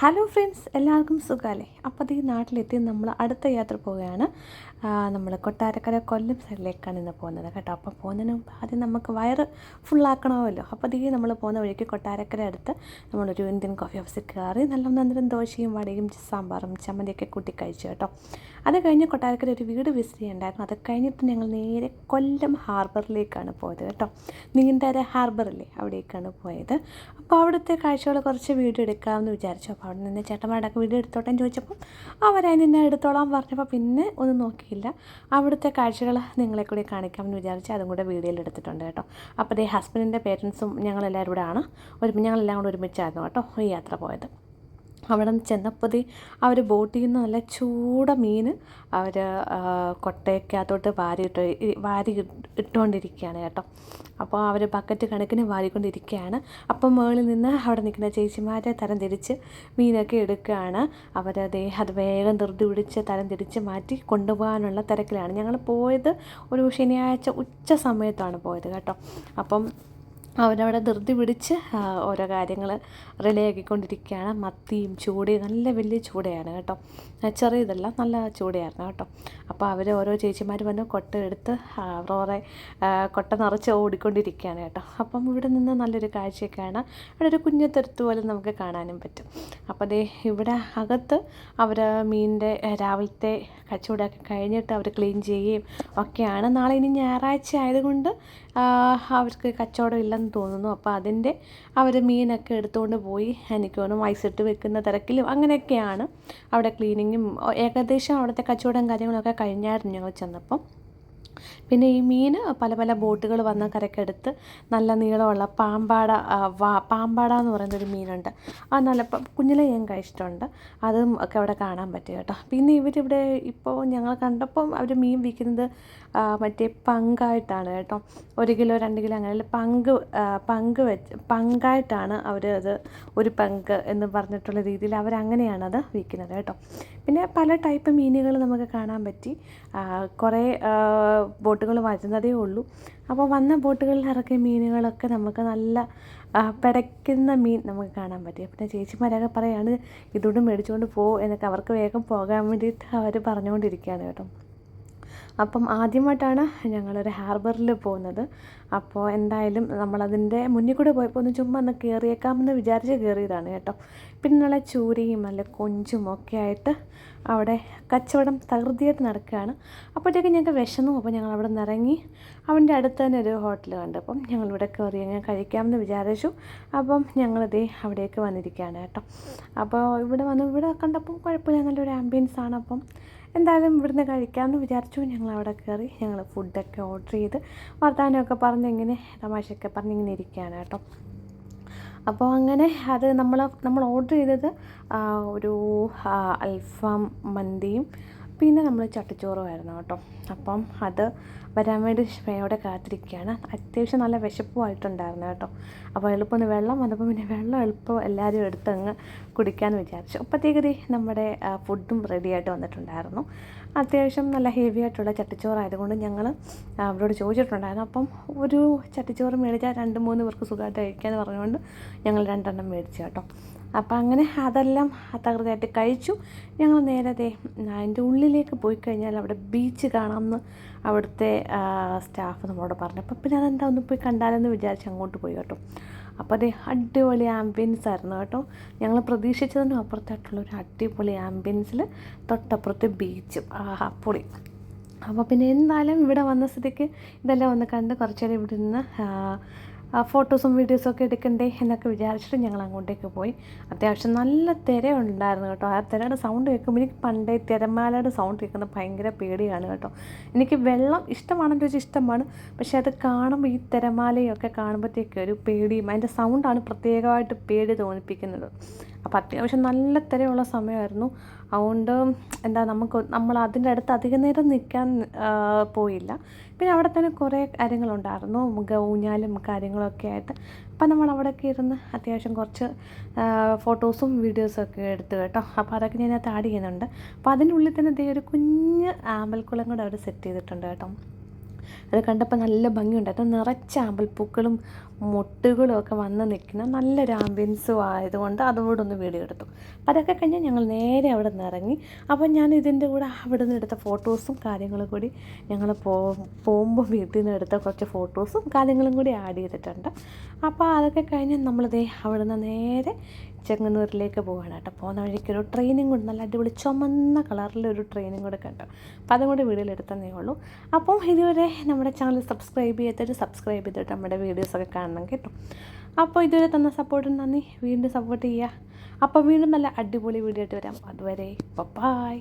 Hello friends, എല്ലാവർക്കും സുഖമല്ലേ? അപ്പോൾ ഈ നാട്ടിലെത്തി നമ്മൾ അടുത്ത യാത്ര പോവുകയാണ്. നമ്മൾ കൊട്ടാരക്കര കൊല്ലം സൈഡിലേക്കാണ് ഇന്ന് പോകുന്നത് കേട്ടോ. അപ്പോൾ പോകുന്നതിന് മുമ്പ് ആദ്യം നമുക്ക് വയറ് ഫുള്ളാക്കണമല്ലോ. അപ്പോൾ നമ്മൾ പോകുന്ന വഴിക്ക് കൊട്ടാരക്കര അടുത്ത് നമ്മളൊരു ഇന്ത്യൻ കോഫി ഹൗസിൽ കയറി നല്ല നന്നരം ദോശയും വടയും സാമ്പാറും ചമ്മന്തിയൊക്കെ കൂട്ടി കഴിച്ചു കേട്ടോ. അത് കഴിഞ്ഞ് കൊട്ടാരക്കര ഒരു വീട് വിസിറ്റ് ചെയ്യണ്ടായിരുന്നു. അത് കഴിഞ്ഞിട്ട് ഞങ്ങൾ നേരെ കൊല്ലം ഹാർബറിലേക്കാണ് പോയത് കേട്ടോ. നീണ്ടര ഹാർബറില്ലേ, അവിടേക്കാണ് പോയത്. അപ്പോൾ അവിടുത്തെ കാഴ്ചകൾ കുറച്ച് വീഡിയോ എടുക്കാമെന്ന് വിചാരിച്ചു. അപ്പോൾ അവിടെ നിന്ന് ചേട്ടന്മാരുടെയൊക്കെ വീഡിയോ എടുത്തോട്ടെ ചോദിച്ചപ്പോൾ അവരതിന് തന്നെ എടുത്തോളാൻ പറഞ്ഞപ്പോൾ പിന്നെ ഒന്നും നോക്കിയില്ല. അവിടുത്തെ കാഴ്ചകൾ നിങ്ങളെ കൂടി കാണിക്കാമെന്ന് വിചാരിച്ച് അതും കൂടെ വീഡിയോയിൽ എടുത്തിട്ടുണ്ട് കേട്ടോ. അപ്പോൾ അതേ ഹസ്ബൻഡിൻ്റെ പേരൻസും ഞങ്ങളെല്ലാവരും കൂടെ ആണ് ഞങ്ങളെല്ലാം കൂടെ ഒരുമിച്ചായിരുന്നു കേട്ടോ ഈ യാത്ര പോയത്. അവിടെ ചെന്നപ്പോൾ അവർ ബോട്ടിൽ നിന്ന് നല്ല ചൂട മീൻ അവർ കൊട്ടയ്ക്കകത്തോട്ട് വാരി ഇട്ടുകൊണ്ടിരിക്കുകയാണ് കേട്ടോ. അപ്പോൾ അവർ ബക്കറ്റ് കണക്കിന് വാരിക്കൊണ്ടിരിക്കുകയാണ്. അപ്പം മുകളിൽ നിന്ന് അവിടെ നിൽക്കുന്ന ചേച്ചിമാരെ തരം തിരിച്ച് മീനൊക്കെ എടുക്കുകയാണ്. അവരത് വേഗം ധൃതി പിടിച്ച് തരം തിരിച്ച് മാറ്റി കൊണ്ടുപോകാനുള്ള തിരക്കിലാണ്. ഞങ്ങൾ പോയത് ഒരു ശനിയാഴ്ച ഉച്ച സമയത്താണ് പോയത് കേട്ടോ. അപ്പം അവരവിടെ ധൃതി പിടിച്ച് ഓരോ കാര്യങ്ങൾ റിലേ ആക്കിക്കൊണ്ടിരിക്കുകയാണ്. മത്തിയും ചൂടയും നല്ല വലിയ ചൂടയാണ് കേട്ടോ, ചെറിയതല്ല, നല്ല ചൂടയായിരുന്നു കേട്ടോ. അപ്പോൾ അവർ ഓരോ ചേച്ചിമാർ വന്ന് കൊട്ട എടുത്ത് അവരോറെ കൊട്ട നിറച്ച് ഓടിക്കൊണ്ടിരിക്കുകയാണ് കേട്ടോ. അപ്പം ഇവിടെ നിന്ന് നല്ലൊരു കാഴ്ചയൊക്കെയാണ്. ഇവിടെ ഒരു കുഞ്ഞത്തുരുത്ത് പോലെ നമുക്ക് കാണാനും പറ്റും. അപ്പോൾ ഇവിടെ അകത്ത് അവർ മീനിൻ്റെ രാവിലത്തെ കച്ചവടമൊക്കെ കഴിഞ്ഞിട്ട് അവർ ക്ലീൻ ചെയ്യുകയും ഒക്കെയാണ്. നാളെ ഇനി ഞായറാഴ്ച ആയതുകൊണ്ട് അവർക്ക് കച്ചവടം ഇല്ലെന്ന് തോന്നുന്നു. അപ്പോൾ അതിൻ്റെ അവർ മീനൊക്കെ എടുത്തുകൊണ്ട് പോയി എനിക്ക് തോന്നുന്നു ഐസിട്ട് വെക്കുന്ന തിരക്കിലും അങ്ങനെയൊക്കെയാണ്. അവിടെ ക്ലീനിങ്ങും ഏകദേശം അവിടുത്തെ കച്ചവടം കാര്യങ്ങളൊക്കെ കഴിഞ്ഞായിരുന്നു ഞങ്ങൾ ചെന്നപ്പം. പിന്നെ ഈ മീൻ പല പല ബോട്ടുകൾ വന്ന് കരക്കെടുത്ത് നല്ല നീളമുള്ള പാമ്പാട എന്ന് പറയുന്നൊരു മീനുണ്ട്. അത് നല്ല കുഞ്ഞിലെ ഞാൻ കഴിച്ചിട്ടുണ്ട്. അതും ഒക്കെ അവിടെ കാണാൻ പറ്റും കേട്ടോ. പിന്നെ ഇവരിവിടെ ഇപ്പോൾ ഞങ്ങൾ കണ്ടപ്പം അവർ മീൻ വിൽക്കുന്നത് മറ്റേ പങ്കായിട്ടാണ് കേട്ടോ. 1 കിലോ 2 കിലോ അങ്ങനെ പങ്കായിട്ടാണ് അവർ അത് ഒരു പങ്ക് എന്ന് പറഞ്ഞിട്ടുള്ള രീതിയിൽ അവരങ്ങനെയാണത് വിൽക്കുന്നത് കേട്ടോ. പിന്നെ പല ടൈപ്പ് മീനുകൾ നമുക്ക് കാണാൻ പറ്റി. കുറേ ബോട്ടുകൾ വരുന്നതേ ഉള്ളൂ. അപ്പോൾ വന്ന ബോട്ടുകളിൽ ഇറക്കിയ മീനുകളൊക്കെ നമുക്ക് നല്ല പിടയ്ക്കുന്ന മീൻ നമുക്ക് കാണാൻ പറ്റി. പിന്നെ ചേച്ചിമാരൊക്കെ പറയാണ് ഇതോട് മേടിച്ചുകൊണ്ട് എന്നൊക്കെ അവർക്ക് വേഗം പോകാൻ വേണ്ടിയിട്ട് അവർ പറഞ്ഞുകൊണ്ടിരിക്കുകയാണ് കേട്ടോ. അപ്പം ആദ്യമായിട്ടാണ് ഞങ്ങളൊരു ഹാർബറിൽ പോകുന്നത്. അപ്പോൾ എന്തായാലും നമ്മളതിൻ്റെ മുന്നിൽ കൂടെ പോയപ്പോൾ ചുമ്മാ ഒന്ന് കയറിയേക്കാമെന്ന് വിചാരിച്ച് കയറിയതാണ് കേട്ടോ. പിന്നെ നല്ല ചൂരയും നല്ല കൊഞ്ചും ഒക്കെ ആയിട്ട് അവിടെ കച്ചവടം തകൃതിയായിട്ട് നടക്കുകയാണ്. അപ്പോഴത്തേക്കും ഞങ്ങൾക്ക് വിശന്നു. അപ്പോൾ ഞങ്ങൾ അവിടെ നിന്ന് ഇറങ്ങി അവൻ്റെ അടുത്ത് തന്നെ ഒരു ഹോട്ടൽ കണ്ടു. അപ്പം ഞങ്ങളിവിടെ കയറി അങ്ങനെ കഴിക്കാമെന്ന് വിചാരിച്ചു. അപ്പം ഞങ്ങളിതേ അവിടേക്ക് വന്നിരിക്കുകയാണ് കേട്ടോ. അപ്പോൾ ഇവിടെ കണ്ടപ്പം കുഴപ്പമില്ല, നല്ലൊരു ആംബിയൻസ് ആണ്. അപ്പം എന്തായാലും ഇവിടുന്ന് കഴിക്കാമെന്ന് വിചാരിച്ചു. ഞങ്ങൾ അവിടെ കയറി ഞങ്ങൾ ഫുഡൊക്കെ ഓർഡർ ചെയ്ത് വർത്തമാനമൊക്കെ പറഞ്ഞിങ്ങനെ തമാശയൊക്കെ പറഞ്ഞിങ്ങനെ ഇരിക്കുകയാണ് കേട്ടോ. അപ്പോൾ അങ്ങനെ അത് നമ്മൾ ഓർഡർ ചെയ്തത് ഒരു അൽഫാം മന്തിയും പിന്നെ നമ്മൾ ചട്ടിച്ചോറുമായിരുന്നു കേട്ടോ. അപ്പം അത് വരാൻ വേണ്ടി സ്നേഹയോടെ കാത്തിരിക്കുകയാണ്. അത്യാവശ്യം നല്ല വിശപ്പുമായിട്ടുണ്ടായിരുന്നു കേട്ടോ. അപ്പോൾ എളുപ്പം വെള്ളം വന്നപ്പോൾ പിന്നെ വെള്ളം എളുപ്പം എല്ലാവരും എടുത്തങ്ങ് കുടിക്കാമെന്ന് വിചാരിച്ചു. അപ്പോഴത്തേക്ക് നമ്മുടെ ഫുഡും റെഡിയായിട്ട് വന്നിട്ടുണ്ടായിരുന്നു. അത്യാവശ്യം നല്ല ഹെവി ആയിട്ടുള്ള ചട്ടിച്ചോറായതുകൊണ്ട് ഞങ്ങൾ അവരോട് ചോദിച്ചിട്ടുണ്ടായിരുന്നു. അപ്പം ഒരു ചട്ടിച്ചോറ് മേടിച്ചാൽ 2-3 പേർക്ക് സുഖമായിട്ട് കഴിക്കാമെന്ന് പറഞ്ഞുകൊണ്ട് ഞങ്ങൾ 2 എണ്ണം മേടിച്ചു കേട്ടോ. അപ്പം അങ്ങനെ അതെല്ലാം തകൃതിയായിട്ട് കഴിച്ചു. ഞങ്ങൾ നേരെ അതിൻ്റെ ഉള്ളിലേക്ക് പോയി കഴിഞ്ഞാൽ അവിടെ ബീച്ച് കാണാമെന്ന് അവിടുത്തെ സ്റ്റാഫ് നമ്മളോട് പറഞ്ഞു. അപ്പം പിന്നെ അതെന്താ ഒന്ന് പോയി കണ്ടാലെന്ന് വിചാരിച്ച് അങ്ങോട്ട് പോയി കേട്ടോ. അപ്പോൾ അടിപൊളി ആംബിയൻസ് ആയിരുന്നു കേട്ടോ. ഞങ്ങൾ പ്രതീക്ഷിച്ചതിനും അപ്പുറത്തായിട്ടുള്ളൊരു അടിപൊളി ആംബിയൻസിൽ തൊട്ടപ്പുറത്ത് ബീച്ചും പൊളി. അപ്പോൾ പിന്നെ എന്തായാലും ഇവിടെ വന്ന സ്ഥിതിക്ക് ഇതെല്ലാം ഒന്ന് കണ്ട് കുറച്ചേരം ഇവിടെ നിന്ന് ഫോട്ടോസും വീഡിയോസും ഒക്കെ എടുക്കണ്ടേ എന്നൊക്കെ വിചാരിച്ചിട്ട് ഞങ്ങൾ അങ്ങോട്ടേക്ക് പോയി. അത്യാവശ്യം നല്ല തിര ഉണ്ടായിരുന്നു കേട്ടോ. ആ തിരയുടെ സൗണ്ട് കേൾക്കുമ്പോൾ എനിക്ക് പണ്ടേ തിരമാലയുടെ സൗണ്ട് കേൾക്കുന്നത് ഭയങ്കര പേടിയാണ് കേട്ടോ. എനിക്ക് വെള്ളം ഇഷ്ടമാണെന്ന് ചോദിച്ചാൽ ഇഷ്ടമാണ്. പക്ഷേ അത് കാണുമ്പോൾ ഈ തിരമാലയൊക്കെ കാണുമ്പോഴത്തേക്ക് ഒരു പേടിയും അതിൻ്റെ സൗണ്ടാണ് പ്രത്യേകമായിട്ട് പേടി തോന്നിപ്പിക്കുന്നത്. അപ്പോൾ അത്യാവശ്യം നല്ല തിരയുള്ള സമയമായിരുന്നു. അതുകൊണ്ട് നമ്മൾ അതിൻ്റെ അടുത്ത് അധികം നേരം നിൽക്കാൻ പോയില്ല. പിന്നെ അവിടെ തന്നെ കുറേ കാര്യങ്ങളുണ്ടായിരുന്നു, ഊഞ്ഞാലും കാര്യങ്ങളൊക്കെ ആയിട്ട്. അപ്പം നമ്മൾ അവിടെയൊക്കെ ഇരുന്ന് അത്യാവശ്യം കുറച്ച് ഫോട്ടോസും വീഡിയോസും ഒക്കെ എടുത്തു കേട്ടോ. അപ്പോൾ അതൊക്കെ ഞാനകത്ത് ആഡ് ചെയ്യുന്നുണ്ട്. അപ്പോൾ അതിൻ്റെ ഉള്ളിൽ തന്നെ ഒരു കുഞ്ഞ് ആമ്പൽക്കുളം കൂടെ അവർ സെറ്റ് ചെയ്തിട്ടുണ്ട് കേട്ടോ. അത് കണ്ടപ്പോൾ നല്ല ഭംഗിയുണ്ടായിരുന്നു. നിറച്ച ആമ്പൽപ്പൂക്കളും മൊട്ടുകളും ഒക്കെ വന്ന് നിൽക്കുന്ന നല്ലൊരു ആംബിയൻസും ആയതുകൊണ്ട് അതുകൂടെ ഒന്ന് വീഡിയോ എടുത്തു. അപ്പോൾ അതൊക്കെ കഴിഞ്ഞ് ഞങ്ങൾ നേരെ അവിടെ നിന്ന് ഇറങ്ങി. അപ്പോൾ ഞാൻ ഇതിൻ്റെ കൂടെ അവിടെ നിന്ന് എടുത്ത ഫോട്ടോസും കാര്യങ്ങളും കൂടി ഞങ്ങൾ പോകുമ്പോൾ വീട്ടിൽ നിന്ന് എടുത്ത കുറച്ച് ഫോട്ടോസും കാര്യങ്ങളും കൂടി ആഡ് ചെയ്തിട്ടുണ്ട്. അപ്പോൾ അതൊക്കെ കഴിഞ്ഞ് നമ്മളിതേ അവിടെ നിന്ന് നേരെ ചെങ്ങന്നൂരിലേക്ക് പോവുകയാണ് കേട്ടോ. പോകുന്ന വഴിക്കൊരു ട്രെയിനും കൂടി നല്ല അടിപൊളി ചുമന്ന കളറിലൊരു ട്രെയിനും കൂടെ കണ്ടു. അപ്പോൾ അതും കൂടി വീഡിയോയിൽ എടുത്തതേ ഉള്ളൂ. അപ്പം ഇതുവരെ നമ്മുടെ ചാനൽ സബ്സ്ക്രൈബ് ചെയ്തിട്ട് നമ്മുടെ വീഡിയോസൊക്കെ കാണണം കേട്ടോ. അപ്പോൾ ഇതുവരെ തന്ന സപ്പോർട്ടിന് നന്ദി. വീണ്ടും സപ്പോർട്ട് ചെയ്യുക. അപ്പോൾ വീണ്ടും നല്ല അടിപൊളി വീഡിയോ ആയിട്ട് വരാം. അതുവരെ ബൈ.